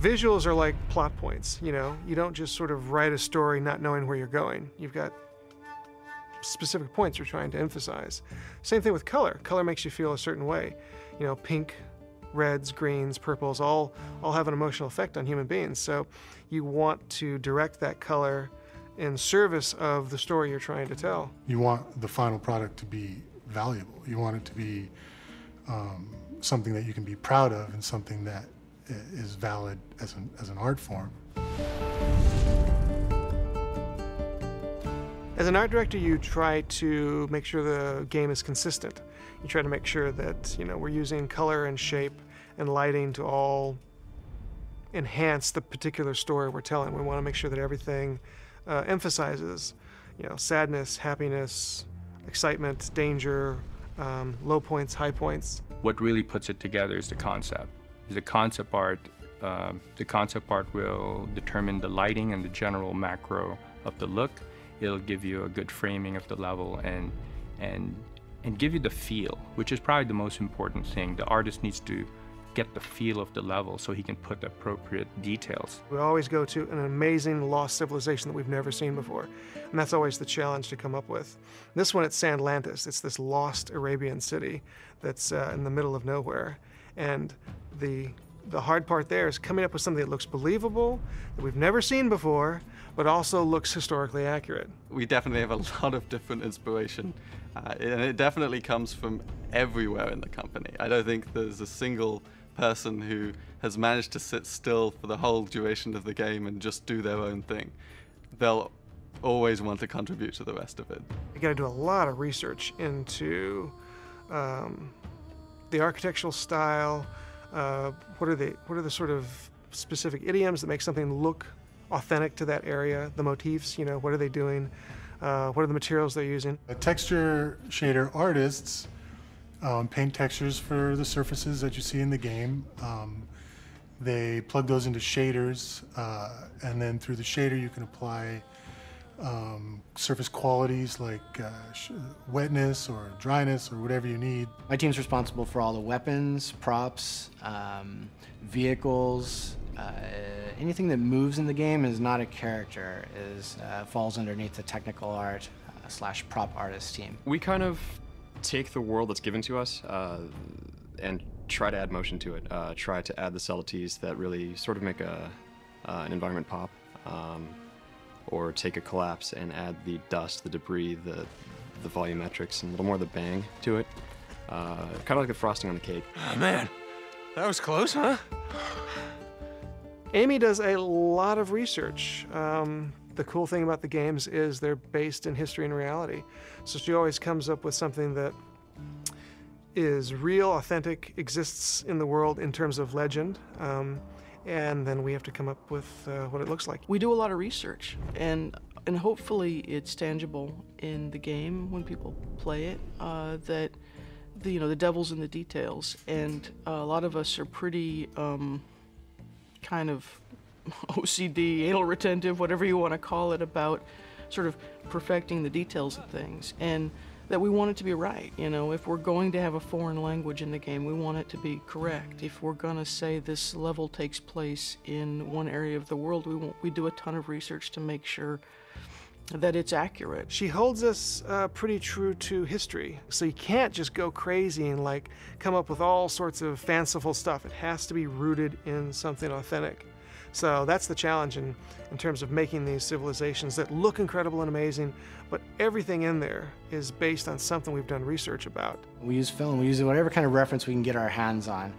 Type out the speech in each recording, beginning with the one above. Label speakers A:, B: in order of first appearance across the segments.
A: Visuals are like plot points, you know? You don't just sort of write a story not knowing where you're going. You've got specific points you're trying to emphasize. Same thing with color. Color makes you feel a certain way. You know, pink, reds, greens, purples, all have an emotional effect on human beings. So you want to direct that color in service of the story you're trying to tell.
B: You want the final product to be valuable. You want it to be something that you can be proud of and something that is valid as an art form.
A: As an art director, you try to make sure the game is consistent. You try to make sure that, you know, we're using color and shape and lighting to all enhance the particular story we're telling. We want to make sure that everything emphasizes, you know, sadness, happiness, excitement, danger, low points, high points.
C: What really puts it together is the concept. The concept art will determine the lighting and the general macro of the look. It'll give you a good framing of the level and give you the feel, which is probably the most important thing. The artist needs to get the feel of the level so he can put the appropriate details.
A: We always go to an amazing lost civilization that we've never seen before, and that's always the challenge to come up with. This one, it's Sandlantis. It's this lost Arabian city that's in the middle of nowhere, and the hard part there is coming up with something that looks believable, that we've never seen before, but also looks historically accurate.
D: We definitely have a lot of different inspiration, and it definitely comes from everywhere in the company. I don't think there's a single person who has managed to sit still for the whole duration of the game and just do their own thing. They'll always want to contribute to the rest of it.
A: You got to do a lot of research into the architectural style. What are the sort of specific idioms that make something look authentic to that area? The motifs, you know, what are they doing? What are the materials they're using?
B: The texture shader artists paint textures for the surfaces that you see in the game. They plug those into shaders, and then through the shader you can apply surface qualities like wetness or dryness or whatever you need.
E: My team's responsible for all the weapons, props, vehicles. Anything that moves in the game is not a character, falls underneath the technical art / prop artist team.
F: We kind of take the world that's given to us and try to add motion to it, try to add the subtleties that really sort of make an environment pop, or take a collapse and add the dust, the debris, the volumetrics, and a little more of the bang to it. Kind of like the frosting on the cake.
G: Oh man, that was close, huh?
A: Amy does a lot of research. The cool thing about the games is they're based in history and reality. So she always comes up with something that is real, authentic, exists in the world in terms of legend. And then we have to come up with what it looks like.
H: We do a lot of research, and hopefully it's tangible in the game when people play it, that the devil's in the details. And a lot of us are pretty kind of OCD, anal retentive, whatever you want to call it, about sort of perfecting the details of things, and that we want it to be right. You know, if we're going to have a foreign language in the game, we want it to be correct. If we're going to say this level takes place in one area of the world, we do a ton of research to make sure that it's accurate.
A: She holds us pretty true to history. So you can't just go crazy and like come up with all sorts of fanciful stuff. It has to be rooted in something authentic. So that's the challenge in terms of making these civilizations that look incredible and amazing, but everything in there is based on something we've done research about.
E: We use film, we use whatever kind of reference we can get our hands on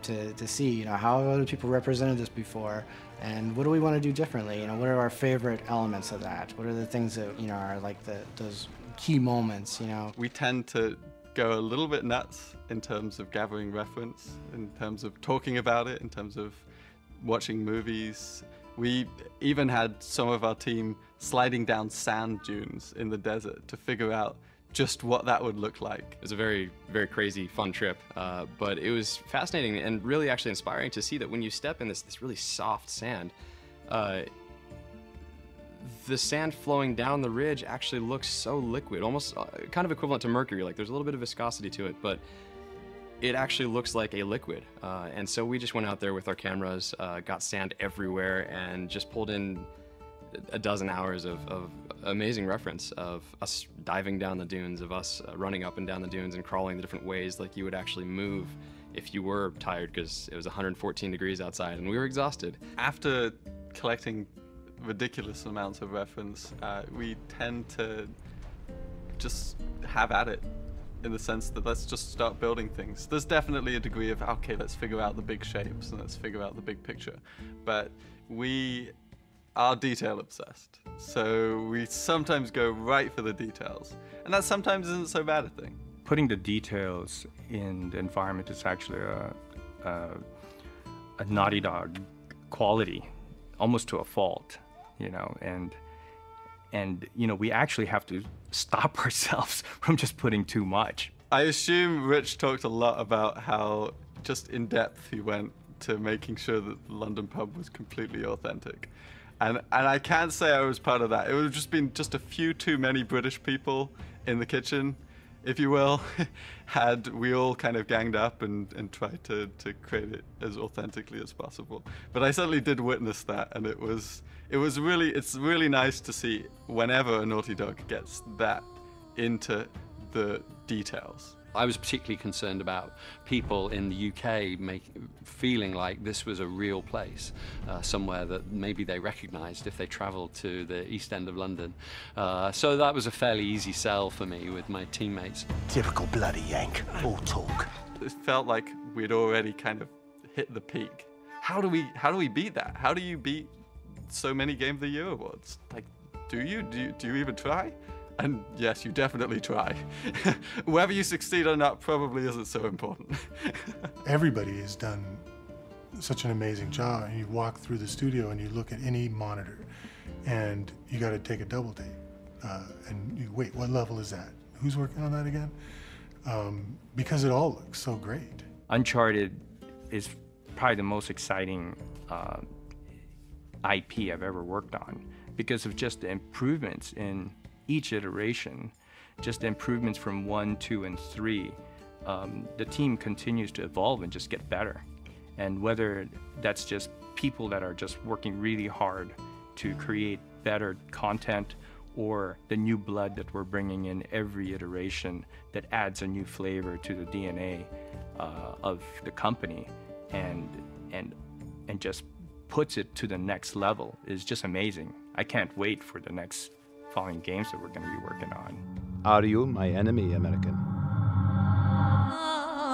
E: to see, how other people represented this before, and what do we want to do differently? What are our favorite elements of that? What are the things that, are like those key moments,
D: We tend to go a little bit nuts in terms of gathering reference, in terms of talking about it, in terms of watching movies. We even had some of our team sliding down sand dunes in the desert to figure out just what that would look like.
F: It was a very, very crazy, fun trip, but it was fascinating and really actually inspiring to see that when you step in this really soft sand, the sand flowing down the ridge actually looks so liquid, almost kind of equivalent to mercury. Like there's a little bit of viscosity to it, but it actually looks like a liquid. And so we just went out there with our cameras, got sand everywhere, and just pulled in a dozen hours of amazing reference of us diving down the dunes, of us running up and down the dunes and crawling the different ways like you would actually move if you were tired, because it was 114 degrees outside and we were exhausted.
D: After collecting ridiculous amounts of reference, we tend to just have at it, in the sense that let's just start building things. There's definitely a degree of, okay, let's figure out the big shapes and let's figure out the big picture. But we are detail obsessed. So we sometimes go right for the details. And that sometimes isn't so bad a thing.
C: Putting the details in the environment is actually a Naughty Dog quality, almost to a fault, you know, and you know, we actually have to stop ourselves from just putting too much.
D: I assume Rich talked a lot about how just in depth he went to making sure that the London pub was completely authentic. And I can't say I was part of that. It would have just been just a few too many British people in the kitchen, if you will, had we all kind of ganged up and tried to create it as authentically as possible. But I certainly did witness that, and it's really nice to see whenever a Naughty Dog gets that into the details.
I: I was particularly concerned about people in the UK feeling like this was a real place, somewhere that maybe they recognised if they travelled to the East End of London. So that was a fairly easy sell for me with my teammates.
J: Typical bloody Yank, all talk.
D: It felt like we'd already kind of hit the peak. How do we beat that? How do you beat so many Game of the Year awards? Like, do you even try? And yes, you definitely try. Whether you succeed or not probably isn't so important.
B: Everybody has done such an amazing job. And you walk through the studio and you look at any monitor and you got to take a double take. And you wait, what level is that? Who's working on that again? Because it all looks so great.
C: Uncharted is probably the most exciting IP I've ever worked on because of just the improvements in each iteration, just the improvements from 1, 2, and 3. The team continues to evolve and just get better. And whether that's just people that are just working really hard to create better content, or the new blood that we're bringing in every iteration that adds a new flavor to the DNA of the company and just puts it to the next level, is just amazing. I can't wait for the next following games that we're going to be working on.
K: Are you my enemy, American?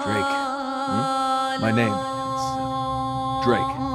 L: Drake. My name is Drake.